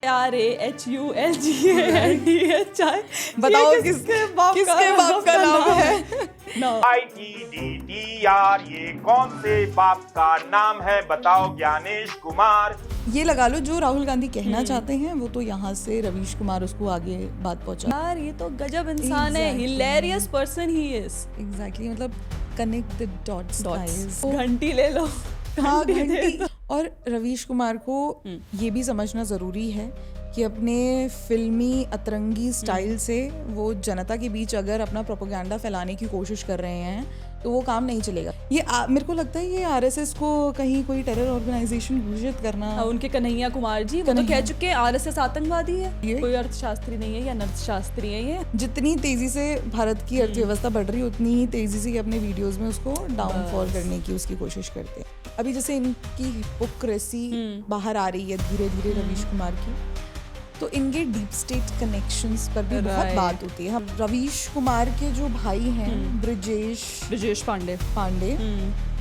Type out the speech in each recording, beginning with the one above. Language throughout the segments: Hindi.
RAHULGANDHI। बताओ किसके बाप का नाम है? ITDTR ये कौन से बाप का नाम है बताओ ज्ञानेश कुमार। ये लगा लो जो राहुल गांधी कहना चाहते हैं वो तो यहाँ से रवीश कुमार उसको आगे बात पहुंचा। यार ये तो गजब इंसान है, hilarious person he is. Exactly, मतलब कनेक्ट द डॉट्स गाइस। घंटी ले लो। हाँ, घंटी। और रवीश कुमार को ये भी समझना ज़रूरी है कि अपने फिल्मी अतरंगी स्टाइल से वो जनता के बीच अगर अपना प्रोपेगेंडा फैलाने की कोशिश कर रहे हैं तो वो काम नहीं चलेगा। ये मेरे को लगता है ये आरएसएस को कहीं कोई टेरर ऑर्गेनाइजेशन घोषित करना। उनके कन्हैया कुमार जी वो तो कह चुके हैं आरएसएस आतंकवादी है, कोई अर्थशास्त्री नहीं है या अर्थशास्त्री है। ये जितनी तेजी से भारत की अर्थव्यवस्था बढ़ रही है उतनी ही तेजी से अपने वीडियोस में उसको डाउनफॉल करने की उसकी कोशिश करते हैं। अभी जैसे इनकी हिपोक्रेसी बाहर आ रही है धीरे धीरे रवीश कुमार की, तो इनके डीप स्टेट कनेक्शंस पर भी बहुत बात होती है। हम रवीश कुमार के जो भाई हैं ब्रिजेश पांडे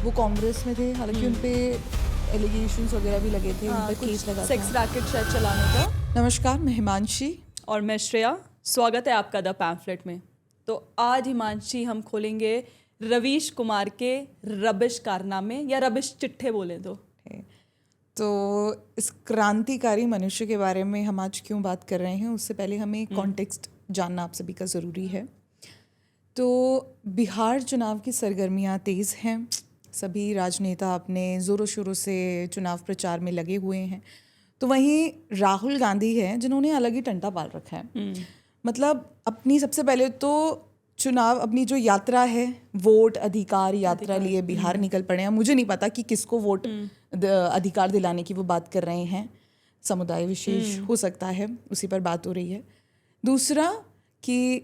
वो कांग्रेस में थे, हालांकि उन पे एलिगेशंस वगैरह भी लगे थे, उन पर केस लगा था सेक्स रैकेट शायद चलाने का। नमस्कार, मैं हिमांशी और मैं श्रेया, स्वागत है आपका द पैम्फलेट में। तो आज हिमांशी हम खोलेंगे रवीश कुमार के रबिश कारनामे या रबिश चिट्ठे बोले तो इस क्रांतिकारी मनुष्य के बारे में हम आज क्यों बात कर रहे हैं उससे पहले हमें कॉन्टेक्स्ट जानना आप सभी का ज़रूरी है। तो बिहार चुनाव की सरगर्मियां तेज़ हैं, सभी राजनेता अपने ज़ोरों शोरों से चुनाव प्रचार में लगे हुए हैं। तो वहीं राहुल गांधी हैं जिन्होंने अलग ही टंटा पाल रखा है। मतलब अपनी सबसे पहले तो चुनाव अपनी जो यात्रा है वोट अधिकार यात्रा लिए बिहार निकल पड़े हैं। मुझे नहीं पता कि किसको वोट अधिकार दिलाने की वो बात कर रहे हैं, समुदाय विशेष हो सकता है, उसी पर बात हो रही है। दूसरा कि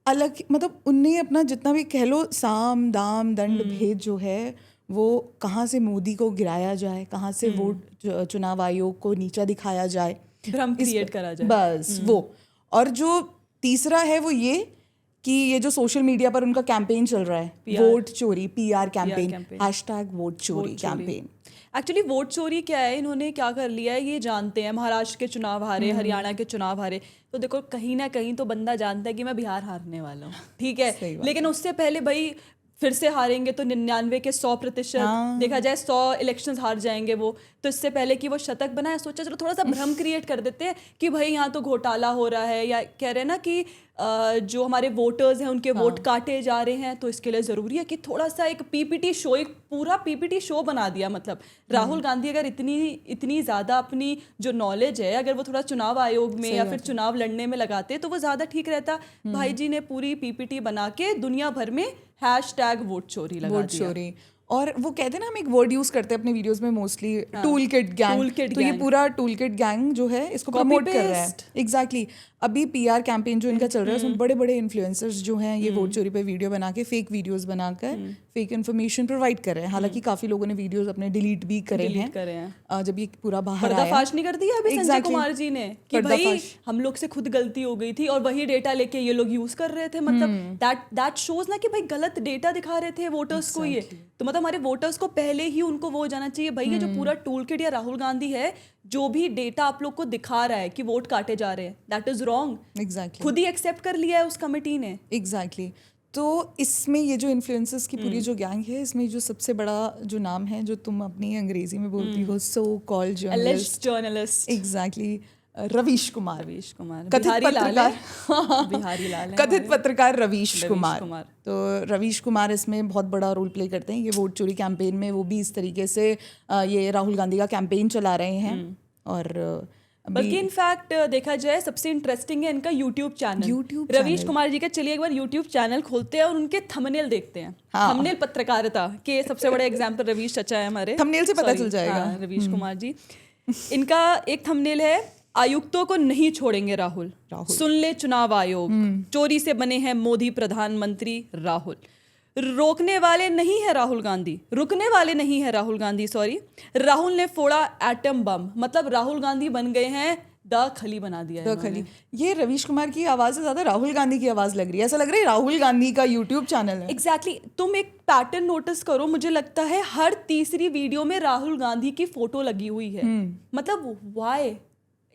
अलग मतलब उनने अपना जितना भी कह लो साम दाम दंड भेद जो है वो कहाँ से मोदी को गिराया जाए, कहाँ से वोट चुनाव आयोग को नीचा दिखाया जाए, भ्रम क्रिएट करा जाए, बस वो। और जो तीसरा है वो ये कि ये जो सोशल मीडिया पर उनका कैंपेन चल रहा है वोट चोरी, PR कैंपेन, #वोट चोरी कैंपेन। एक्चुअली वोट चोरी क्या है, इन्होंने क्या कर लिया है ये जानते हैं। महाराष्ट्र के चुनाव हारे, हरियाणा के चुनाव हारे, तो देखो कहीं ना कहीं तो बंदा जानता है कि मैं बिहार हारने वाला हूँ, ठीक है। लेकिन उससे पहले भाई फिर से हारेंगे तो 99 के 100% देखा जाए 100 इलेक्शंस हार जाएंगे वो। तो इससे पहले कि वो शतक बनाए सोचा चलो थोड़ा सा भ्रम क्रिएट कर देते हैं कि भाई यहाँ तो घोटाला हो रहा है, या कह रहे हैं ना कि जो हमारे वोटर्स हैं उनके वोट काटे जा रहे हैं। तो इसके लिए ज़रूरी है कि थोड़ा सा एक PPT शो, एक पूरा PPT शो बना दिया। मतलब राहुल गांधी अगर इतनी ज़्यादा अपनी जो नॉलेज है अगर वो थोड़ा चुनाव आयोग में या फिर चुनाव लड़ने में लगाते तो वो ज़्यादा ठीक रहता। भाई जी ने पूरी PPT बना के दुनिया भर में #वोट चोरी लगा दिया। और वो कहते हैं ना हम एक वर्ड यूज करते हैं अपने वीडियोस में मोस्टली, टूल किट गैंग। तो ये पूरा टूल किट गैंग जो है इसको प्रमोट कर रहा है। एग्जैक्टली। अभी PR कैंपेन जो इनका चल रहा है उसमें बड़े बड़े इन्फ्लुएंसर्स जो हैं ये वोट चोरी पे वीडियो बना के फेक वीडियोस बनाकर फेक इन्फॉर्मेशन प्रोवाइड कर रहे हैं। हालांकि काफी लोगों ने वीडियोस अपने डिलीट भी करे हैं जब ये पूरा बाहर आया। पर्दाफाश नहीं कर दिया अभी संजय कुमार जी ने कि भाई हम लोग से खुद गलती हो गई थी और वही डेटा लेके ये लोग यूज कर रहे थे। मतलब दैट शोज ना कि भाई गलत डेटा दिखा रहे थे वोटर्स को। ये तो मतलब हमारे वोटर्स को पहले ही उनको वो जाना चाहिए भाई ये जो पूरा टूल किट या राहुल गांधी है जो भी डेटा आप लोग को दिखा रहा है कि वोट काटे जा रहे हैं, दैट इज रॉन्ग। एग्जैक्टली, खुद ही एक्सेप्ट कर लिया है उस कमेटी ने। एग्जैक्टली। तो इसमें ये जो इन्फ्लुएंसर्स की पूरी जो गैंग है इसमें जो सबसे बड़ा जो नाम है जो तुम अपनी अंग्रेजी में बोलती हो so called journalist, exactly, Ravish Kumar कथित पत्रकार रवीश कुमार। तो रवीश कुमार इसमें बहुत बड़ा रोल प्ले करते हैं। ये वोट चोरी कैंपेन में वो भी इस तरीके से ये राहुल गांधी का कैंपेन चला रहे हैं। और बल्कि इनफैक्ट देखा जाए सबसे इंटरेस्टिंग है इनका यूट्यूब चैनल रवीश कुमार जी का। चलिए एक बार यूट्यूब चैनल खोलते हैं और उनके थंबनेल देखते हैं। थंबनेल पत्रकारिता के सबसे बड़े एग्जाम्पल रवीश चचा है हमारे, थंबनेल से पता चल जाएगा। रवीश कुमार जी, इनका एक थंबनेल है आयुक्तों को नहीं छोड़ेंगे राहुल। सुन ले चुनाव आयोग, चोरी से बने हैं मोदी प्रधानमंत्री राहुल। रोकने वाले नहीं है राहुल गांधी, रुकने वाले नहीं है राहुल गांधी, सॉरी। राहुल ने फोड़ा एटम बम, मतलब राहुल गांधी बन गए हैं द खली बना दिया है खली। ये रवीश कुमार की आवाज से ज्यादा राहुल गांधी की आवाज लग रही है। ऐसा लग रहा है राहुल गांधी का यूट्यूब चैनल है। एग्जैक्टली। तुम एक पैटर्न नोटिस करो, मुझे लगता है हर तीसरी वीडियो में राहुल गांधी की फोटो लगी हुई है। मतलब व्हाई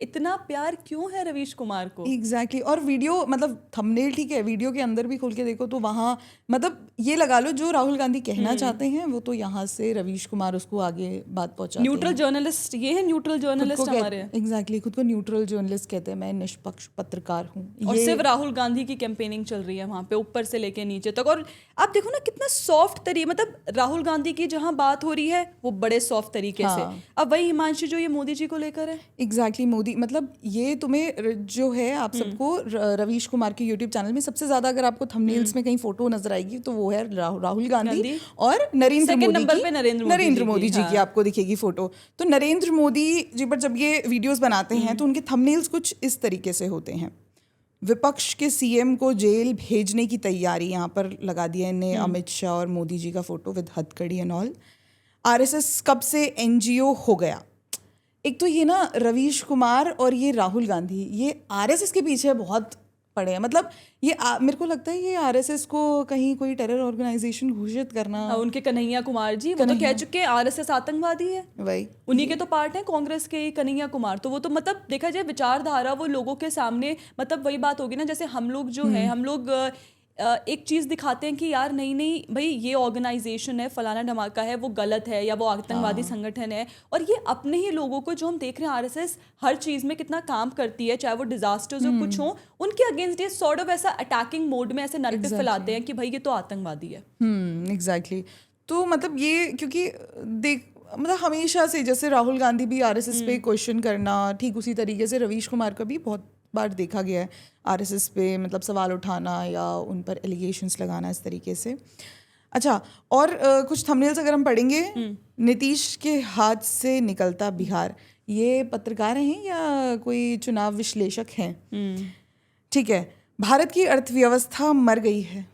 इतना प्यार क्यों है रवीश कुमार को? एग्जैक्टली और वीडियो मतलब थंबनेल ठीक है, वीडियो के अंदर भी खोल के देखो तो वहाँ मतलब ये लगा लो जो राहुल गांधी कहना चाहते हैं वो तो यहाँ से रवीश कुमार उसको आगे बात पहुँचाते हैं। न्यूट्रल जर्नलिस्ट, ये है न्यूट्रल जर्नलिस्ट हमारे। एग्जैक्टली खुद को न्यूट्रल जर्नलिस्ट कहते हैं, मैं निष्पक्ष पत्रकार हूँ। और सिर्फ राहुल गांधी की कैंपेनिंग चल रही है वहाँ पे, ऊपर से लेके नीचे तक। और आप देखो ना कितना सॉफ्ट तरीके, मतलब राहुल गांधी की जहाँ बात हो रही है वो बड़े सॉफ्ट तरीके से। अब वही हिमांशु जो ये मोदी जी को लेकर है, एग्जैक्टली मोदी मतलब ये तुम्हें जो है आप सबको रवीश कुमार के यूट्यूब चैनल में सबसे ज्यादा अगर आपको थंबनेल्स में कहीं फोटो नजर आएगी तो वो है राहुल गांधी और नरेंद्र मोदी जी की आपको दिखेगी फोटो। तो नरेंद्र मोदी जी पर जब ये वीडियोस बनाते हैं तो उनके थंबनेल्स कुछ इस तरीके से होते हैं। विपक्ष के सीएम को जेल भेजने की तैयारी यहाँ पर लगा दिया इन्हें अमित शाह और मोदी जी का फोटो विद हथकड़ी एंड ऑल। आरएसएस कब से एनजीओ हो गया। एक तो ये ना रवीश कुमार और ये राहुल गांधी ये आरएसएस के पीछे बहुत पड़े हैं। मतलब ये मेरे को लगता है ये आरएसएस को कहीं कोई टेरर ऑर्गेनाइजेशन घोषित करना। उनके कन्हैया कुमार जी वो तो कह चुके हैं आरएसएस आतंकवादी है, वही उन्हीं के तो पार्ट हैं कांग्रेस के कन्हैया कुमार। तो वो तो मतलब देखा जाए विचारधारा वो लोगों के सामने, मतलब वही बात होगी ना जैसे हम लोग जो हैं हम लोग एक चीज़ दिखाते हैं कि यार नहीं नहीं भाई ये ऑर्गेनाइजेशन है फलाना धमाका है वो गलत है या वो आतंकवादी संगठन है। और ये अपने ही लोगों को जो हम देख रहे हैं आरएसएस हर चीज़ में कितना काम करती है, चाहे वो डिजास्टर्स हो कुछ हो, उनके अगेंस्ट ये सॉर्ट ऑफ ऐसा अटैकिंग मोड में ऐसे नैरेटिव फैलाते हैं कि भाई ये तो आतंकवादी है। एग्जैक्टली तो मतलब ये क्योंकि देख मतलब हमेशा से जैसे राहुल गांधी भी आरएसएस पे क्वेश्चन करना, ठीक उसी तरीके से रवीश कुमार का भी बहुत बार देखा गया है आरएसएस पे मतलब सवाल उठाना या उन पर एलिगेशंस लगाना इस तरीके से। अच्छा और कुछ थंबनेल्स अगर हम पढ़ेंगे, नीतीश के हाथ से निकलता बिहार, ये पत्रकार हैं या कोई चुनाव विश्लेषक हैं? ठीक है, भारत की अर्थव्यवस्था मर गई है,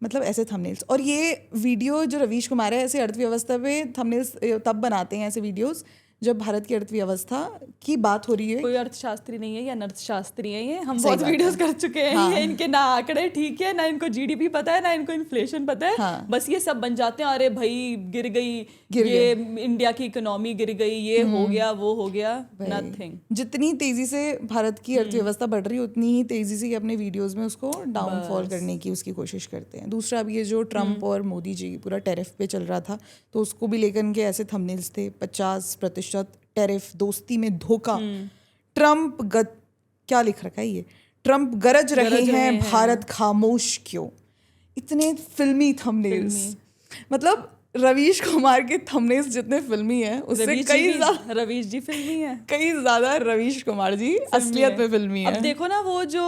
मतलब ऐसे थंबनेल्स। और ये वीडियो जो रवीश कुमार है ऐसे अर्थव्यवस्था पे थंबनेल्स तब बनाते हैं ऐसे वीडियोस जब भारत की अर्थव्यवस्था की बात हो रही है। कोई अर्थशास्त्री नहीं है या अर्थशास्त्री है, ये हम बहुत वीडियोस कर चुके हैं। हाँ। ये इनके ना आंकड़े ठीक है, ना इनको जीडीपी पता है, ना इनको इन्फ्लेशन पता है। हाँ। बस ये सब बन जाते हैं, अरे भाई गिर गई ये इंडिया की इकोनॉमी गिर गई, ये हो गया वो हो गया, नथिंग। जितनी तेजी से भारत की अर्थव्यवस्था बढ़ रही है उतनी ही तेजी से अपने वीडियोस में उसको डाउनफॉल करने की उसकी कोशिश करते हैं। दूसरा अब ये जो ट्रम्प और मोदी जी पूरा टैरिफ पे चल रहा था तो उसको भी लेकर इनके ऐसे थंबनेल्स थे, 50% टैरिफ, दोस्ती में धोखा, ट्रम्प क्या लिख रखा है ये, ट्रम्प गरज रहे हैं भारत खामोश क्यों। इतने फिल्मी थंबनेल्स, मतलब रवीश कुमार के थंबनेल्स जितने फिल्मी हैं उससे कई रवीश जी फिल्मी है, कई ज्यादा रवीश कुमार जी असलियत में फिल्मी है। अब देखो ना वो जो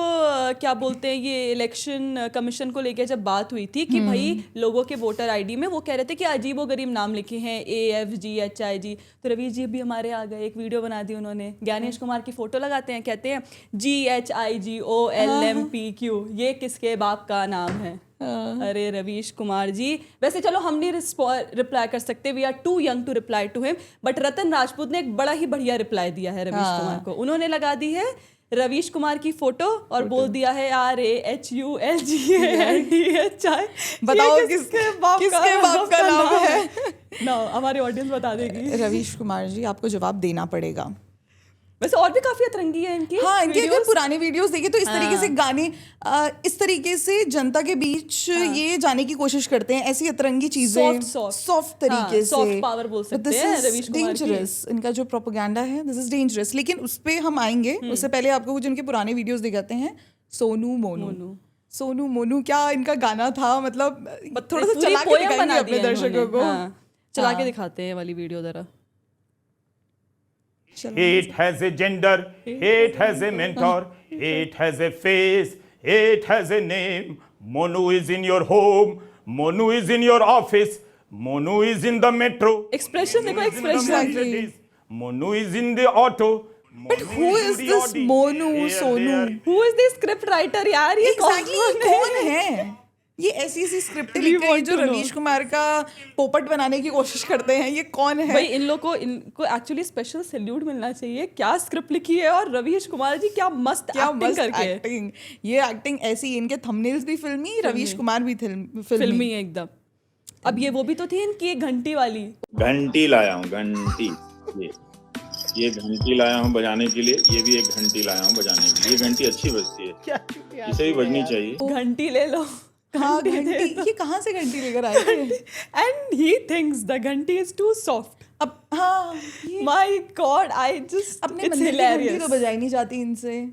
क्या बोलते हैं ये इलेक्शन कमीशन को लेकर जब बात हुई थी कि भाई लोगों के वोटर आईडी में वो कह रहे थे कि अजीबोगरीब नाम लिखे हैं AFGHIG, तो रवीश जी भी हमारे आ गए, एक वीडियो बना दी उन्होंने, ज्ञानेश कुमार की फोटो लगाते हैं, कहते हैं GHIGOLMPQ, ये किसके बाप का नाम है। अरे रवीश कुमार जी, वैसे चलो हम नहीं रिप्लाई कर सकते, we are too young to reply to him, but Ratan Rajput ने एक बड़ा ही बढ़िया रिप्लाई दिया है रवीश कुमार को। उन्होंने लगा दी है रवीश कुमार की फोटो और बोल दिया है RAHULGANDHI। बताओ किसके बाप का नाम है ना, हमारी ऑडियंस बता देगी। रवीश कुमार जी आपको जवाब देना पड़ेगा। वैसे और भी काफी अतरंगी है इनकी। हाँ, इनके अगर पुराने वीडियोस देखे तो इस तरीके से गाने इस तरीके से जनता के बीच ये जाने की कोशिश करते हैं, ऐसी अतरंगी चीजें सॉफ्ट तरीके से, सॉफ्ट पावर बोल सकते हैं रवीश कुमार की। डेंजरस इनका जो प्रोपेगेंडा है, दिस इज डेंजरस। लेकिन उस पे हम आएंगे, उससे पहले आपको कुछ इनके पुराने वीडियोस दिखाते हैं। सोनू मोनू क्या इनका गाना था, मतलब थोड़ा सा चला के दिखाएंगे अपने दर्शकों को। चला के दिखाते हैं वाली वीडियो जरा। Hate has a gender, hate has a mentor, hate has a face, hate has a name. Monu is in your home, Monu is in your office, Monu is in the metro. Expression देखो, expression. Monu is in the auto. But who is this Monu Sonu? Who is this script writer यार? ये कौन है? ये ऐसी स्क्रिप्ट लिख रहे हैं जो रवीश कुमार का पोपट बनाने की कोशिश करते हैं, ये कौन है भाई? इनको एक्चुअली स्पेशल सैल्यूट मिलना चाहिए, क्या स्क्रिप्ट लिखी है। और रवीश कुमार जी क्या मस्त एक्टिंग करके, ये एक्टिंग ऐसी, इनके थंबनेल्स भी फिल्मी, रवीश कुमार भी फिल्मी है एकदम। अब ये वो भी तो थी इनकी एक घंटी वाली, घंटी लाया हूँ, घंटी ये ये घंटी लाया हूँ बजाने के लिए, ये भी एक घंटी लाया हूँ बजाने के लिए। ये घंटी अच्छी बजती है, क्या इसे भी बजनी चाहिए। घंटी ले लो। हाँ घंटी, ये कहाँ से घंटी लेकर आए थे? एंड ही थिंक्स द घंटी इज टू सॉफ्ट। अब हाँ, माय गॉड, आई जस्ट अपने मंदिर की घंटी तो बजाई नहीं जाती इनसे,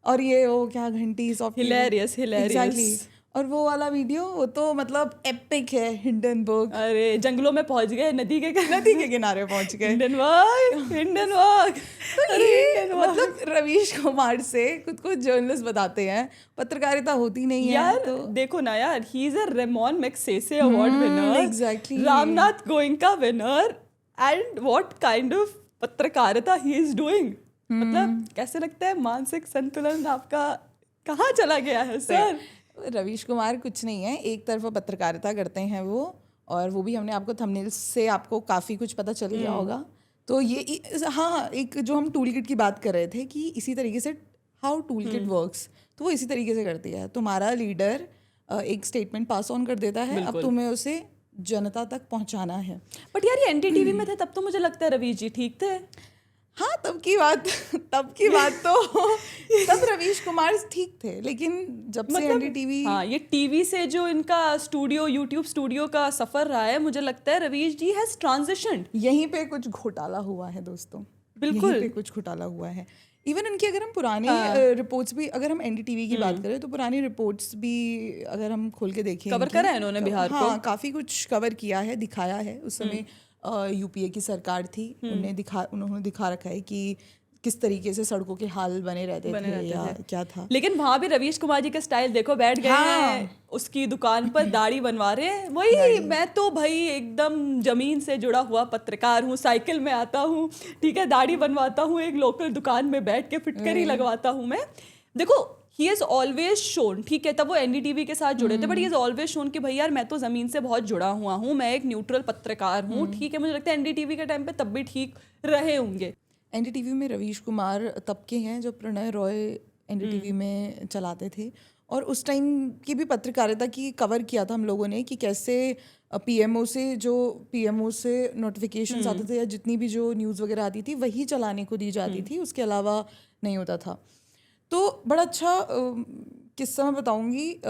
और ये वो क्या घंटी सॉफ्ट। Hilarious, hilarious. Exactly. और वो वाला वीडियो, वो तो मतलब एपिक है। हिंडनबर्ग अरे जंगलों में पहुंच गए, नदी के किनारे पहुंच गए। हिंडनबर्ग। तो ये मतलब रवीश कुमार से खुद को जर्नलिस्ट बताते हैं, पत्रकारिता होती नहीं है। यार तो देखो ना यार, he is a Ramon Magsaysay award winner, exactly. Ramnath Goenka winner, and what kind of पत्रकारिता ही इज डूइंग। मतलब कैसे लगता है मानसिक संतुलन आपका कहाँ चला गया है सर? रवीश कुमार कुछ नहीं है, एक तरफा पत्रकारिता करते हैं वो, और वो भी हमने आपको थंबनेल से आपको काफ़ी कुछ पता चल गया होगा। तो ये हाँ, एक जो हम टूल किट की बात कर रहे थे कि इसी तरीके से हाउ टूल किट वर्क्स, तो वो इसी तरीके से करती है। तुम्हारा लीडर एक स्टेटमेंट पास ऑन कर देता है, अब तुम्हें उसे जनता तक पहुंचाना है। बट यार ये एनडीटीवी में थे तब तो मुझे लगता है रवीश जी ठीक थे। हाँ तब की बात तो तब रवीश कुमार ठीक थे, लेकिन जब से एनडीटीवी, हाँ ये टीवी से जो इनका स्टूडियो, यूट्यूब स्टूडियो का सफर रहा है, मुझे लगता है रवीश जी हैज ट्रांजिशनड। यहीं पे कुछ घोटाला हुआ है दोस्तों, बिल्कुल यहीं पे कुछ घोटाला हुआ है। इवन उनकी अगर हम पुरानी रिपोर्ट्स भी, अगर हम एनडीटीवी की बात करें तो पुरानी रिपोर्ट्स भी अगर हम खोल के देखें, कवर करा है इन्होंने बिहार को। हाँ काफ़ी कुछ कवर किया है, दिखाया है। उस समय यूपीए की सरकार थी, उन्होंने दिखा रखा है कि किस तरीके से सड़कों के हाल बने रहते थे या क्या था। लेकिन वहां भी रवीश कुमार जी का स्टाइल देखो, बैठ गए हैं उसकी दुकान पर, दाढ़ी बनवा रहे हैं। वही मैं तो भाई एकदम जमीन से जुड़ा हुआ पत्रकार हूँ, साइकिल में आता हूँ, ठीक है, दाढ़ी बनवाता हूँ, एक लोकल दुकान में बैठ के फिटकरी लगवाता हूँ मैं। देखो ही इज ऑलवेज शोन, ठीक है, तब वो एनडीटीवी के साथ जुड़े थे, but he is always shown कि भाई यार मैं तो जमीन से बहुत जुड़ा हुआ हूँ, मैं एक न्यूट्रल पत्रकार हूँ, ठीक है। मुझे लगता है एनडीटीवी के टाइम पे तब भी ठीक रहे होंगे। एनडीटीवी में रवीश कुमार तब के हैं जब प्रणय रॉय एनडीटीवी में चलाते थे, और उस टाइम की भी पत्रकारिता की कवर किया था हम लोगों ने कि कैसे पीएमओ से नोटिफिकेशंस आते थे, या जितनी भी जो न्यूज़ वगैरह आती थी वही चलाने को दी जाती थी, उसके अलावा नहीं होता था। तो बड़ा अच्छा किस्सा मैं बताऊंगी।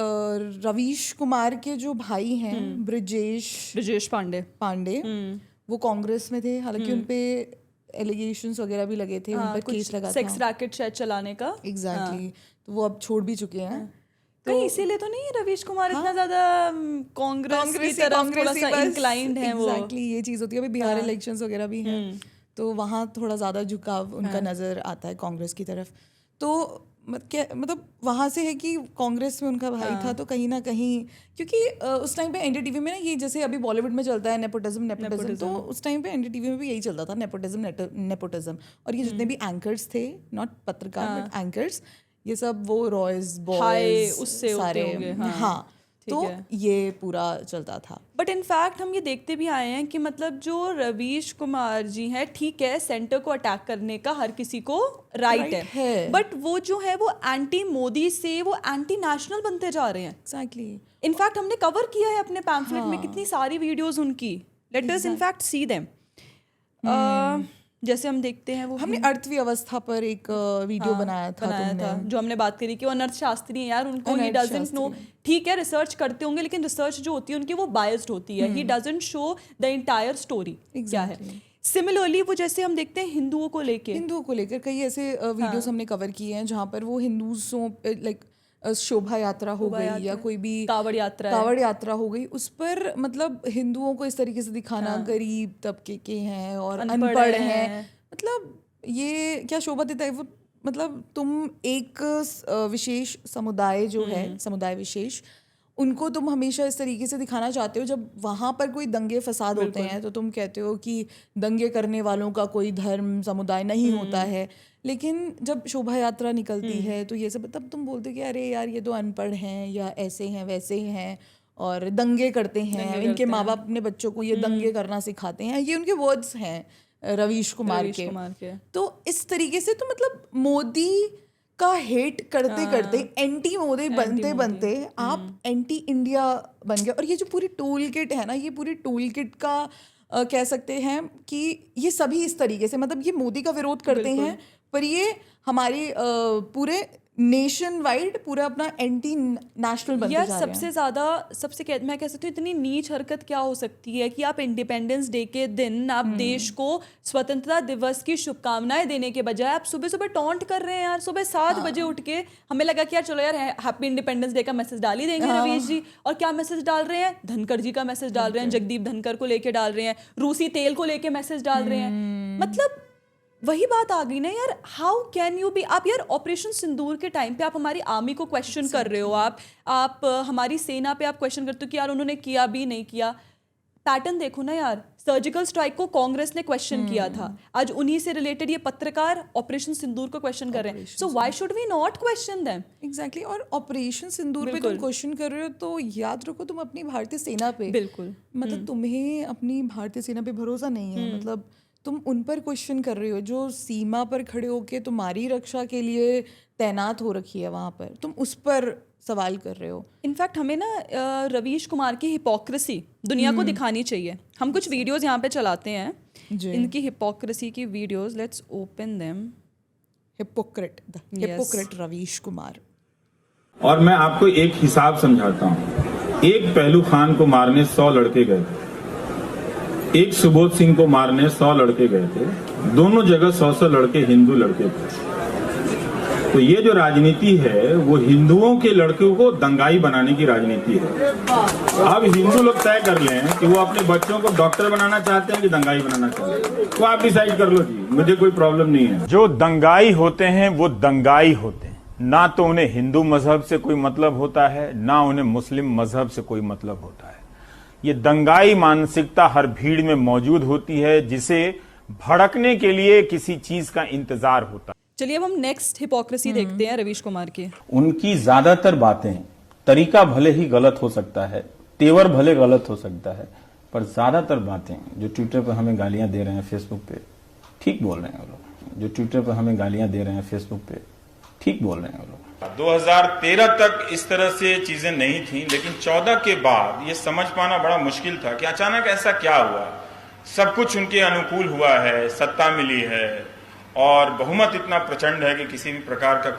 रवीश कुमार के जो भाई हैं ब्रिजेश पांडे, वो कांग्रेस में थे, हालांकि उन पे एलिगेशंस वगैरह भी लगे थे, उन पर केस लगा था सेक्स रैकेट शायद चलाने का। एग्जैक्टली। तो वो अब छोड़ भी चुके हैं। तो इसीलिए तो नहीं रवीश कुमार इतना ज्यादा कांग्रेस की तरफ थोड़ा सा इंक्लाइंड है वो। एग्जैक्टली, ये चीज़ होती है। अभी बिहार इलेक्शंस वगैरह भी हैं, तो वहाँ थोड़ा ज़्यादा झुकाव उनका नज़र आता है कांग्रेस की तरफ। तो मतलब वहाँ से है कि कांग्रेस में उनका भाई था, तो कहीं ना कहीं, क्योंकि उस टाइम पे एनडीटीवी में ना, ये जैसे अभी बॉलीवुड में चलता है नेपोटिज्म, तो उस टाइम पे एनडीटीवी में भी यही चलता था, नेपोटिज्म। और ये जितने भी एंकर्स थे, नॉट पत्रकार बट एंकर्स, ये सब वो रॉयज बॉयज उससे सारे, हाँ तो ये पूरा चलता था। बट इनफैक्ट हम ये देखते भी आए हैं कि मतलब जो रवीश कुमार जी हैं, ठीक है, सेंटर को अटैक करने का हर किसी को राइट है, बट वो जो है वो एंटी मोदी से वो एंटी नेशनल बनते जा रहे हैं। एग्जैक्टली। इनफैक्ट हमने कवर किया है अपने पैम्फलेट में कितनी सारी वीडियोस उनकी। Let us in fact see them. जैसे हम देखते हैं, वो हमने अर्थव्यवस्था पर एक वीडियो बनाया था, जो हमने बात करी कि वो अर्थशास्त्री हैं यार, उनको ही डजंट नो, ठीक है रिसर्च करते होंगे, लेकिन रिसर्च जो होती है उनकी वो बायस्ड होती है, he doesn't show the entire story क्या है। सिमिलरली वो जैसे हम देखते हैं हिंदुओं को लेकर कई ऐसे वीडियोस हमने कवर किए हैं जहाँ पर वो हिंदुओं लाइक शोभा यात्रा हो गई या कोई भी कावड़ यात्रा हो गई, उस पर मतलब हिंदुओं को इस तरीके से दिखाना, गरीब तबके के हैं और अनपढ़ हैं, मतलब ये क्या शोभा देता है वो। मतलब तुम एक विशेष समुदाय जो है, समुदाय विशेष, उनको तुम हमेशा इस तरीके से दिखाना चाहते हो। जब वहाँ पर कोई दंगे फसाद होते हैं तो तुम कहते हो कि दंगे करने वालों का कोई धर्म समुदाय नहीं होता है, लेकिन जब शोभा यात्रा निकलती है तो ये सब, तब तुम बोलते हो कि अरे यार ये तो अनपढ़ हैं या ऐसे हैं वैसे हैं और दंगे करते हैं, इनके माँ बाप अपने बच्चों को ये दंगे करना सिखाते हैं, ये उनके वर्ड्स हैं रवीश कुमार के। तो इस तरीके से तो मतलब मोदी का हेट करते करते, एंटी मोदी बनते आप एंटी इंडिया बन गए। और ये जो पूरी टूल किट है ना, ये पूरी टूल किट का कह सकते हैं कि ये सभी इस तरीके से, मतलब ये मोदी का विरोध करते हैं, पर ये हमारे पूरे नेशन वाइड पूरा अपना एंटी नेशनल बनते यार जा रहे हैं। सबसे ज़्यादा मैं कह सकती हूँ इतनी नीच हरकत क्या हो सकती है कि आप इंडिपेंडेंस डे के दिन आप देश को स्वतंत्रता दिवस की शुभकामनाएं देने के बजाय आप सुबह सुबह टॉन्ट कर रहे हैं यार। सुबह 7 बजे उठ के हमें लगा कि यार चलो यार हैप्पी इंडिपेंडेंस डे का मैसेज डाल ही देंगे रवीश जी, और क्या मैसेज डाल रहे हैं, धनखड़ जी का मैसेज डाल रहे हैं, जगदीप धनखड़ को लेके डाल रहे हैं, रूसी तेल को लेके मैसेज डाल रहे हैं। मतलब वही बात आ गई ना यार, हाउ कैन यू बी, आप यार ऑपरेशन सिंदूर के टाइम पे आप हमारी आर्मी को क्वेश्चन कर रहे हो, आप हमारी सेना पे आप क्वेश्चन करते हो कि यार उन्होंने किया भी नहीं किया। पैटर्न देखो ना यार, सर्जिकल स्ट्राइक को कांग्रेस ने क्वेश्चन किया था, आज उन्हीं से रिलेटेड ये पत्रकार ऑपरेशन सिंदूर को क्वेश्चन कर रहे हैं। So why should we not question them? Exactly. और ऑपरेशन सिंदूर पे तुम क्वेश्चन कर रहे हो तो याद रखो तुम अपनी भारतीय सेना पे, बिल्कुल मतलब तुम्हें अपनी भारतीय सेना पे भरोसा नहीं है, मतलब तुम उन पर क्वेश्चन कर रहे हो जो सीमा पर खड़े होके तुम्हारी रक्षा के लिए तैनात हो रखी है वहाँ पर, तुम उस पर सवाल कर रहे हो। इनफैक्ट हमें ना रवीश कुमार की हिपोक्रेसी दुनिया को दिखानी चाहिए। हम कुछ वीडियोस यहाँ पे चलाते हैं, इनकी हिपोक्रेसी की videos, let's open them. Hypocrite Ravish Kumar. और मैं आपको एक हिसाब समझाता हूँ। एक पहलू खान को मारने 100 लड़के गए थे, एक सुबोध सिंह को मारने 100 लड़के गए थे, दोनों जगह 100 लड़के हिंदू लड़के थे। तो ये जो राजनीति है वो हिंदुओं के लड़कों को दंगाई बनाने की राजनीति है। अब हिंदू लोग तय कर लें कि वो अपने बच्चों को डॉक्टर बनाना चाहते हैं कि दंगाई बनाना चाहते हैं, तो आप डिसाइड कर लो जी, मुझे कोई प्रॉब्लम नहीं है। जो दंगाई होते हैं वो दंगाई होते हैं, ना तो उन्हें हिंदू मजहब से कोई मतलब होता है, ना उन्हें मुस्लिम मजहब से कोई मतलब होता है। ये दंगाई मानसिकता हर भीड़ में मौजूद होती है, जिसे भड़कने के लिए किसी चीज का इंतजार होता है। चलिए अब हम नेक्स्ट हिपोक्रेसी देखते हैं रवीश कुमार की। उनकी ज्यादातर बातें, तरीका भले ही गलत हो सकता है, तेवर भले गलत हो सकता है, पर ज्यादातर बातें जो ट्विटर पर हमें गालियां दे रहे हैं, फेसबुक पे ठीक बोल रहे हैं वो लोग। जो ट्विटर पर हमें गालियां दे रहे हैं फेसबुक पे ठीक बोल रहे हैं वो लोग। 2013 तक इस तरह से चीजें नहीं थी, लेकिन 14 के बाद ये समझ पाना बड़ा मुश्किल था कि अचानक ऐसा क्या हुआ। सब कुछ उनके अनुकूल हुआ है, सत्ता मिली है और बहुमत इतना प्रचंड है कि किसी भी प्रकार का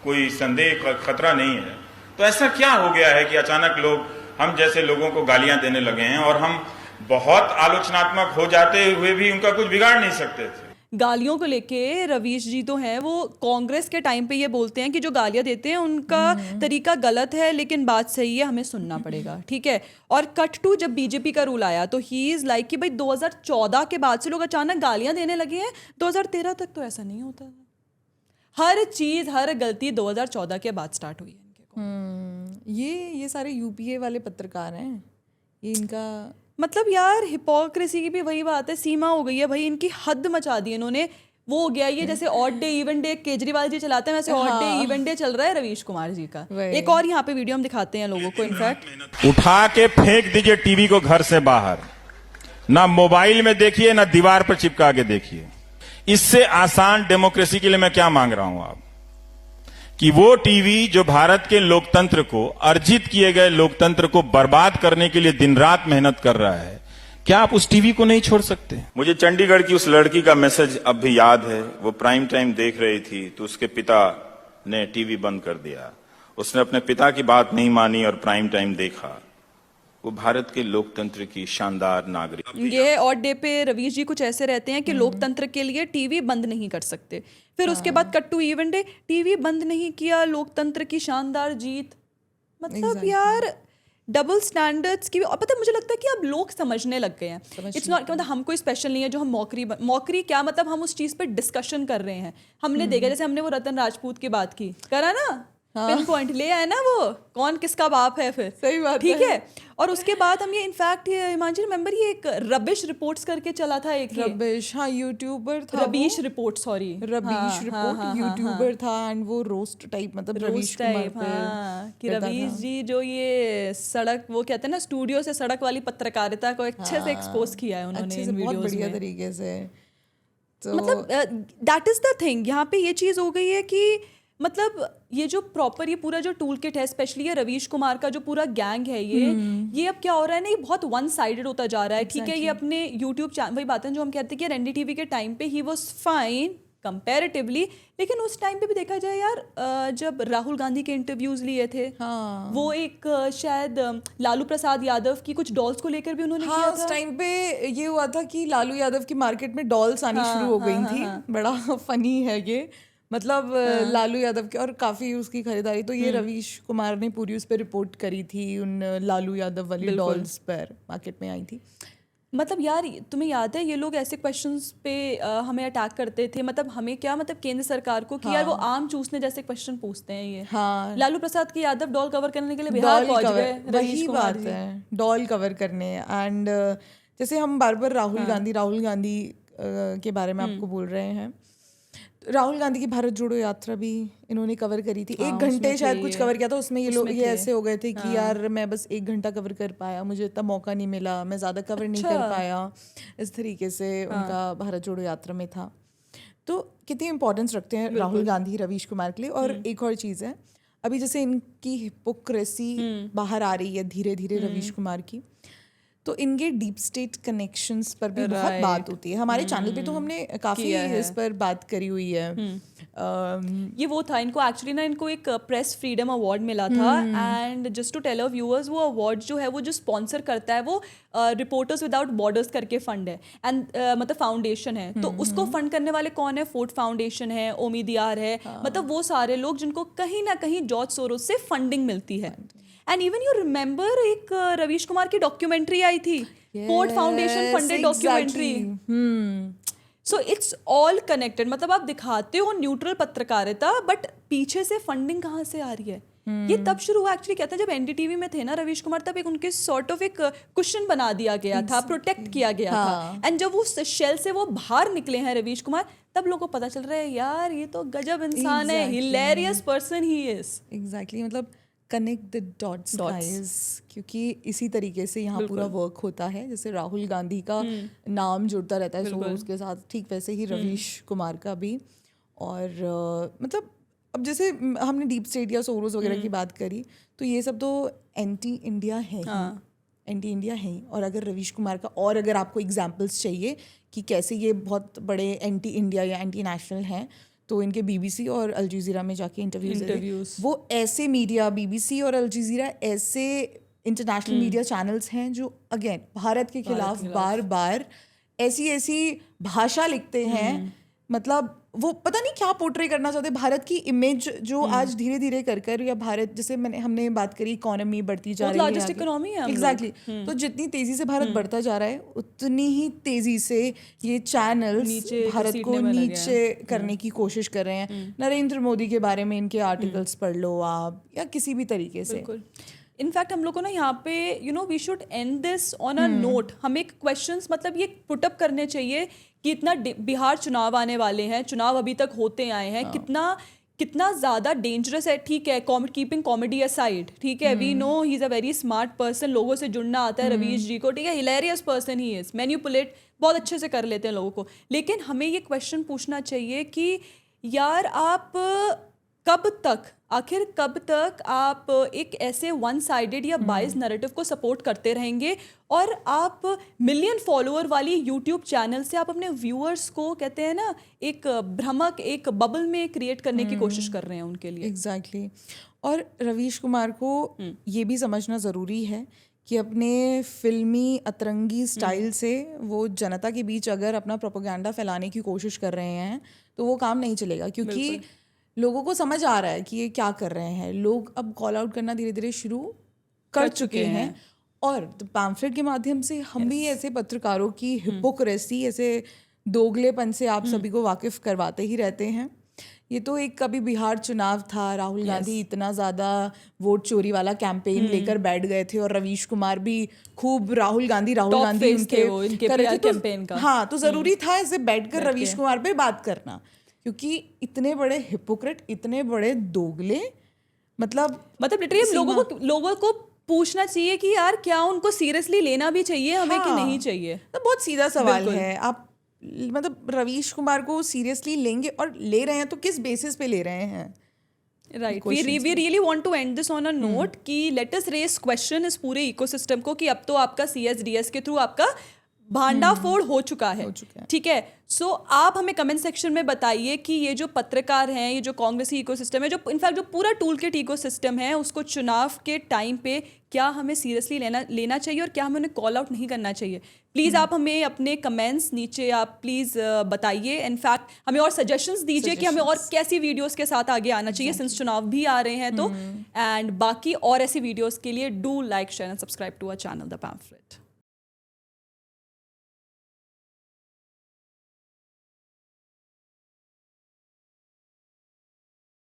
कोई संदेह खतरा नहीं है। तो ऐसा क्या हो गया है कि अचानक लोग हम जैसे लोगों को गालियां देने लगे हैं, और हम बहुत आलोचनात्मक हो जाते हुए भी उनका कुछ बिगाड़ नहीं सकते थे। गालियों को लेके रवीश जी तो हैं, वो कांग्रेस के टाइम पे ये बोलते हैं कि जो गालियां देते हैं उनका तरीका गलत है, लेकिन बात सही है, हमें सुनना पड़ेगा, ठीक है। और कट टू जब बीजेपी का रूल आया तो ही इज लाइक कि भाई 2014 के बाद से लोग अचानक गालियां देने लगे हैं, 2013 तक तो ऐसा नहीं होता था। हर चीज, हर गलती 2014 के बाद स्टार्ट हुई है इनके। ये सारे यूपीए वाले पत्रकार हैं, ये इनका मतलब यार हिपोक्रेसी की भी वही बात है, सीमा हो गई है भाई, इनकी हद मचा दी इन्होंने। वो हो गया ये जैसे odd day even day Kejriwal ji चलाते हैं, वैसे ऑड डे इवन डे चल रहा है रवीश कुमार जी का। एक और यहाँ पे वीडियो हम दिखाते हैं लोगों को। इनफैक्ट उठा के फेंक दीजिए टीवी को घर से बाहर, ना मोबाइल में देखिए ना दीवार पर चिपका के देखिए। इससे आसान डेमोक्रेसी के लिए मैं क्या मांग रहा हूं आप, कि वो टीवी जो भारत के लोकतंत्र को, अर्जित किए गए लोकतंत्र को बर्बाद करने के लिए दिन रात मेहनत कर रहा है, क्या आप उस टीवी को नहीं छोड़ सकते? मुझे चंडीगढ़ की उस लड़की का मैसेज अब भी याद है। वो प्राइम टाइम देख रही थी तो उसके पिता ने टीवी बंद कर दिया। उसने अपने पिता की बात नहीं मानी और प्राइम टाइम देखा। वो भारत के लोकतंत्र की शानदार नागरिक। ये ऑड डे पे रवीश जी कुछ ऐसे रहते हैं कि लोकतंत्र के लिए टीवी बंद नहीं कर सकते। फिर उसके बाद cut to even day, TV बंद नहीं किया, लोकतंत्र की शानदार जीत। मतलब यार डबल स्टैंडर्ड्स की। और पता है मुझे लगता है कि अब लोग समझने लग गए हैं। इट्स नॉट मतलब हम कोई स्पेशल नहीं है जो हम मौकरी क्या, मतलब हम उस चीज पे डिस्कशन कर रहे हैं। हमने देखा जैसे हमने वो रतन राजपूत की बात की, करा ना, पिन पॉइंट ले आए ना, वो कौन किसका बाप है फिर। सही बात ठीक है। और उसके बाद हम ये इनफैक्ट हिमांशी रिमेंबर ये एक रबिश रिपोर्ट्स करके चला था, एक रबिश, हाँ यूट्यूबर था, रबीश रिपोर्ट, सॉरी रबीश रिपोर्ट यूट्यूबर था, एंड वो रोस्ट टाइप, मतलब रवीश कुमार पे कि रवीश जी जो ये सड़क, वो कहते हैं ना स्टूडियो से सड़क वाली पत्रकारिता को अच्छे से एक्सपोज किया है उन्होंने इन बहुत वीडियोस बढ़िया में। तरीके से। तो मतलब दैट इज द थिंग, यहाँ पे ये चीज हो गई है कि मतलब ये जो प्रॉपर ये पूरा जो टूल किट है, स्पेशली ये रवीश कुमार का जो पूरा गैंग है, ये अब क्या हो रहा है ना, ये बहुत वन साइडेड होता जा रहा है। ठीक है, ये अपने यूट्यूब चैनल, वही बात है जो हम कहते हैं कि यार एनडीटीवी के टाइम पे ही वाज फाइन कंपैरेटिवली, लेकिन उस टाइम पे भी देखा जाए यार, जब राहुल गांधी के इंटरव्यूज लिए थे, हाँ, वो एक शायद लालू प्रसाद यादव की कुछ डॉल्स को लेकर भी उन्होंने हाँ, किया उस था। टाइम पे ये हुआ था कि लालू यादव की मार्केट में डॉल्स आनी शुरू हो गई थी। बड़ा फनी है ये, मतलब लालू यादव के, और काफी उसकी खरीदारी, तो ये रवीश कुमार ने पूरी उस पर रिपोर्ट करी थी, उन लालू यादव वाली डॉल्स पर मार्केट में आई थी। मतलब यार तुम्हें याद है ये लोग ऐसे क्वेश्चंस पे हमें अटैक करते थे, मतलब हमें क्या, मतलब केंद्र सरकार को कि यार वो आम चूसने जैसे क्वेश्चन पूछते हैं ये। हाँ, लालू प्रसाद की यादव डॉल कवर करने के लिए बिहार पहुंच गए, रवीश वही कुमार बात जी। है, डॉल कवर करने। एंड जैसे हम बार बार राहुल गांधी के बारे में आपको बोल रहे हैं, राहुल गांधी की भारत जोड़ो यात्रा भी इन्होंने कवर करी थी। 1 घंटे शायद कुछ कवर किया था उसमें। ये लोग ये ऐसे हो गए थे कि यार मैं बस 1 घंटा कवर कर पाया, मुझे इतना मौका नहीं मिला, मैं ज़्यादा कवर नहीं कर पाया, इस तरीके से उनका भारत जोड़ो यात्रा में था। तो कितनी इंपॉर्टेंस रखते हैं राहुल गांधी रवीश कुमार के लिए। और एक और चीज़ है, अभी जैसे इनकी हिपोक्रेसी बाहर आ रही है धीरे धीरे रवीश कुमार की, तो इनके डीप स्टेट कनेक्शंस पर भी बहुत बात होती है। हमारे चैनल पे तो हमने काफ़ी इस पर बात करी हुई है। ये वो था, इनको एक्चुअली ना इनको एक प्रेस फ्रीडम अवार्ड मिला था, and just to tell our viewers, वो अवार्ड जो है वो जो स्पॉन्सर करता है वो रिपोर्टर्स विदाउट बॉर्डर्स करके फंड है, एंड मतलब फाउंडेशन है। तो उसको फंड करने वाले कौन है? फोर्ट फाउंडेशन है, ओमिदियार है, मतलब वो सारे लोग जिनको कहीं ना कहीं जॉर्ज सोरोस से फंडिंग मिलती है। एंड इवन यू रिमेंबर एक रवीश कुमार की डॉक्यूमेंट्री आई थी, fort foundation funded documentary. So it's all connected, मतलब आप दिखाते हो न्यूट्रल पत्रकारिता, बट पीछे से फंडिंग कहाँ से आ रही है? ये तब शुरू हुआ एक्चुअली, कहते हैं जब एनडीटीवी में थे ना रवीश कुमार, तब एक उनके सॉर्ट ऑफ एक क्वेश्चन बना दिया गया था, प्रोटेक्ट किया गया था। एंड जब वो शेल से वो बाहर निकले हैं रवीश कुमार, तब लोगों को पता चल रहा है यार ये तो गजब इंसान है, hilarious person he is. Exactly, मतलब कनेक्ट द डॉट्स गाइस, क्योंकि इसी तरीके से यहाँ पूरा वर्क होता है। जैसे राहुल गांधी का नाम जुड़ता रहता है सोरोस के साथ, ठीक वैसे ही रवीश कुमार का भी। और मतलब अब जैसे हमने डीप स्टेट या सोरोस वगैरह की बात करी, तो ये सब तो एंटी इंडिया है ही, एंटी इंडिया है ही। और अगर रवीश कुमार का, और अगर आपको एग्जाम्पल्स चाहिए कि कैसे ये बहुत बड़े एंटी इंडिया या एंटी नेशनल हैं, तो इनके बीबीसी और अल जजीरा में जाके इंटरव्यूज, वो ऐसे मीडिया, बीबीसी और अल जजीरा ऐसे इंटरनेशनल मीडिया चैनल्स हैं जो अगेन भारत के खिलाफ बार बार ऐसी भाषा लिखते हैं। मतलब वो पता नहीं क्या पोर्ट्रे करना चाहते, भारत की इमेज जो आज धीरे धीरे कर, या भारत, जैसे हमने बात करी इकोनॉमी बढ़ती जा रही है, लार्जेस्ट इकोनॉमी है एग्जैक्टली। तो जितनी तेजी से भारत बढ़ता जा रहा है, उतनी ही तेजी से ये चैनल्स भारत को नीचे करने की कोशिश कर रहे हैं। नरेंद्र मोदी के बारे में इनके आर्टिकल्स पढ़ लो आप, या किसी भी तरीके से। इनफैक्ट हम लोग को ना यहाँ पे we should end this on a note. हमें क्वेश्चंस मतलब ये पुटअप करने चाहिए कि इतना बिहार चुनाव आने वाले हैं, चुनाव अभी तक होते आए हैं, कितना ज़्यादा डेंजरस है। ठीक है, कीपिंग कॉमेडी असाइड, ठीक है, we know he is a very smart person, लोगों से जुड़ना आता है रवीश जी को, ठीक है, hilarious person he is, manipulate बहुत अच्छे से कर लेते हैं लोगों को। लेकिन हमें ये क्वेश्चन पूछना चाहिए कि यार आप आखिर कब तक आप एक ऐसे वन साइडेड या बाइस नैरेटिव को सपोर्ट करते रहेंगे, और आप मिलियन फॉलोअर वाली यूट्यूब चैनल से आप अपने व्यूअर्स को, कहते हैं ना, एक भ्रमक, एक बबल में क्रिएट करने की कोशिश कर रहे हैं उनके लिए। एग्जैक्टली। और रवीश कुमार को ये भी समझना ज़रूरी है कि अपने फिल्मी अतरंगी स्टाइल से वो जनता के बीच अगर अपना प्रोपेगेंडा फैलाने की कोशिश कर रहे हैं तो वो काम नहीं चलेगा, क्योंकि लोगों को समझ आ रहा है कि ये क्या कर रहे हैं। लोग अब कॉल आउट करना धीरे धीरे शुरू कर चुके हैं। और पैम्फलेट के माध्यम से हम भी ऐसे पत्रकारों की हिपोक्रेसी, ऐसे दोगलेपन से आप सभी को वाकिफ करवाते ही रहते हैं। ये तो एक कभी बिहार चुनाव था, राहुल गांधी इतना ज़्यादा वोट चोरी वाला कैंपेन लेकर बैठ गए थे, और रवीश कुमार भी खूब राहुल गांधी इनके कर रहे थे। कैंपेन का हाँ, तो ज़रूरी था ऐसे बैठकर रवीश कुमार पे बात करना, क्योंकि इतने बड़े हिपोक्रेट, इतने बड़े दोगले, मतलब लिटरली लोगों को पूछना चाहिए कि यार क्या उनको सीरियसली लेना भी चाहिए हमें कि नहीं चाहिए। तो बहुत सीधा सवाल है। आप मतलब रवीश कुमार को सीरियसली लेंगे, और ले रहे हैं तो किस बेसिस पे ले रहे हैं? Right we really want to end this on a note कि लेट अस रेस क्वेश्चन इस पूरे इकोसिस्टम को कि अब तो आपका CSDS के थ्रू आपका भांडाफोड़ हो चुका है, ठीक है। सो आप हमें कमेंट सेक्शन में बताइए कि ये जो पत्रकार हैं, ये जो कांग्रेसी इकोसिस्टम है, जो इनफैक्ट जो पूरा टूल किट इकोसिस्टम है, उसको चुनाव के टाइम पे क्या हमें सीरियसली लेना चाहिए और क्या हमें उन्हें कॉल आउट नहीं करना चाहिए। प्लीज़ आप हमें अपने कमेंट्स नीचे आप प्लीज़ बताइए। इनफैक्ट हमें और सजेशंस दीजिए कि हमें और कैसी वीडियोस के साथ आगे आना चाहिए, सिंस चुनाव भी आ रहे हैं तो। एंड बाकी और ऐसी वीडियोस के लिए do like share and subscribe to our channel the pamphlet.